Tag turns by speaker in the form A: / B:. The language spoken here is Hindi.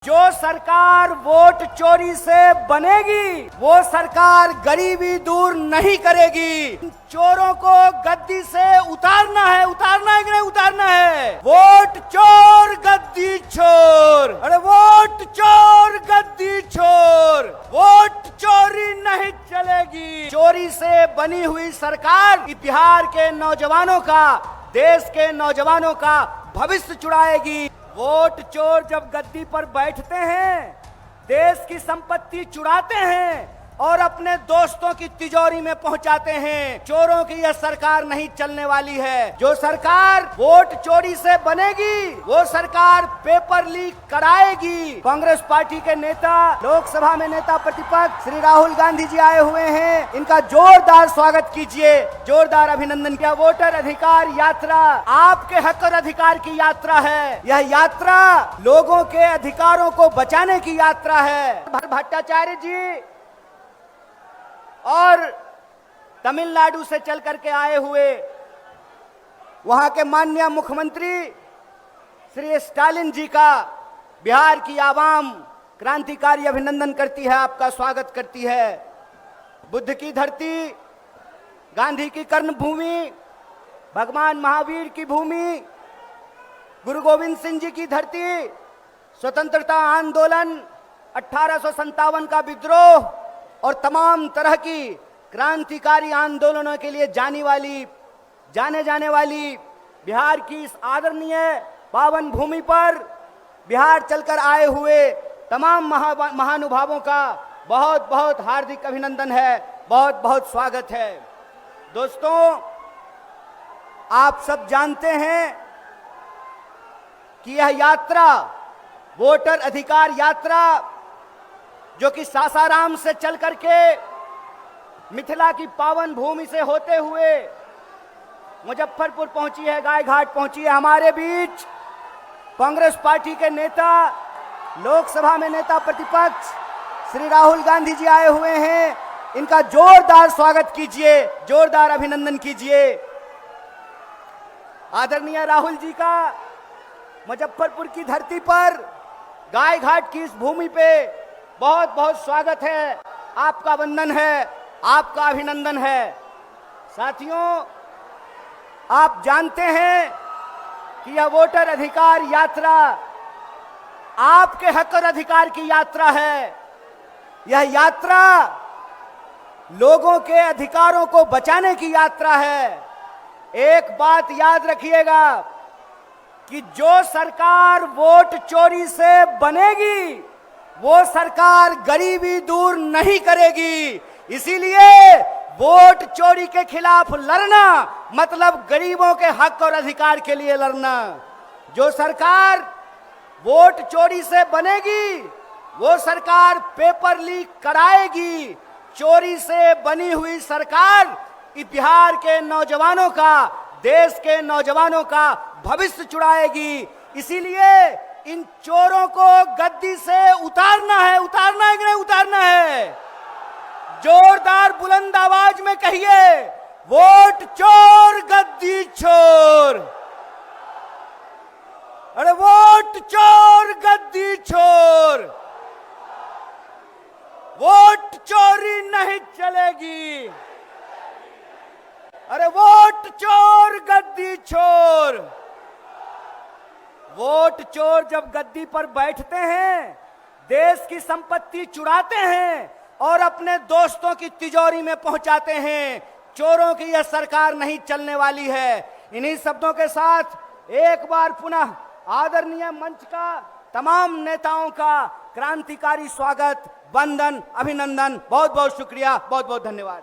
A: जो सरकार वोट चोरी से बनेगी वो सरकार गरीबी दूर नहीं करेगी। चोरों को गद्दी से उतारना है कि नहीं उतारना है? वोट चोर गद्दी छोर, अरे वोट चोर गद्दी छोर, वोट चोरी नहीं चलेगी। चोरी से बनी हुई सरकार बिहार के नौजवानों का, देश के नौजवानों का भविष्य चुराएगी। वोट चोर जब गद्दी पर बैठते हैं, देश की संपत्ति चुराते हैं और अपने दोस्तों की तिजोरी में पहुंचाते हैं। चोरों की यह सरकार नहीं चलने वाली है। जो सरकार वोट चोरी से बनेगी वो सरकार पेपर लीक कराएगी। कांग्रेस पार्टी के नेता, लोकसभा में नेता प्रतिपक्ष श्री राहुल गांधी जी आए हुए हैं। इनका जोरदार स्वागत कीजिए, जोरदार अभिनंदन किया। वोटर अधिकार यात्रा आपके हक और अधिकार की यात्रा है। यह यात्रा लोगों के अधिकारों को बचाने की यात्रा है। भट्टाचार्य जी और तमिलनाडु से चल करके आए हुए वहां के माननीय मुख्यमंत्री श्री स्टालिन जी का बिहार की आवाम क्रांतिकारी अभिनंदन करती है, आपका स्वागत करती है। बुद्ध की धरती, गांधी की कर्मभूमि, भगवान महावीर की भूमि, गुरु गोविंद सिंह जी की धरती, स्वतंत्रता आंदोलन, 1857 का विद्रोह और तमाम तरह की क्रांतिकारी आंदोलनों के लिए जाने जाने वाली बिहार की इस आदरणीय पावन भूमि पर बिहार चलकर आए हुए तमाम महानुभावों का बहुत बहुत हार्दिक अभिनंदन है, बहुत बहुत स्वागत है। दोस्तों, आप सब जानते हैं कि यह यात्रा, वोटर अधिकार यात्रा, जो कि सासाराम से चल करके मिथिला की पावन भूमि से होते हुए मुजफ्फरपुर पहुंची है, गाय घाट पहुंची है। हमारे बीच कांग्रेस पार्टी के नेता, लोकसभा में नेता प्रतिपक्ष श्री राहुल गांधी जी आए हुए हैं। इनका जोरदार स्वागत कीजिए, जोरदार अभिनंदन कीजिए। आदरणीय राहुल जी का मुजफ्फरपुर की धरती पर, गाय घाट की इस भूमि पे बहुत बहुत स्वागत है, आपका वंदन है, आपका अभिनंदन है। साथियों, आप जानते हैं कि यह वोटर अधिकार यात्रा आपके हक और अधिकार की यात्रा है। यह यात्रा लोगों के अधिकारों को बचाने की यात्रा है। एक बात याद रखिएगा कि जो सरकार वोट चोरी से बनेगी वो सरकार गरीबी दूर नहीं करेगी। इसीलिए वोट चोरी के खिलाफ लड़ना मतलब गरीबों के हक और अधिकार के लिए लड़ना। जो सरकार वोट चोरी से बनेगी वो सरकार पेपर लीक कराएगी। चोरी से बनी हुई सरकार बिहार के नौजवानों का, देश के नौजवानों का भविष्य चुराएगी। इसीलिए इन चोरों को गद्दी से उतारना है कि नहीं उतारना है? जोरदार बुलंद आवाज में कहिए, वोट चोर गद्दी छोर, अरे वोट चोर गद्दी छोर, वोट चोरी नहीं चलेगी, अरे वोट चोर गद्दी छोर। वोट चोर जब गद्दी पर बैठते हैं, देश की संपत्ति चुराते हैं और अपने दोस्तों की तिजोरी में पहुंचाते हैं। चोरों की यह सरकार नहीं चलने वाली है। इन्हीं शब्दों के साथ एक बार पुनः आदरणीय मंच का तमाम नेताओं का क्रांतिकारी स्वागत, वंदन, अभिनंदन। बहुत बहुत शुक्रिया, बहुत बहुत धन्यवाद।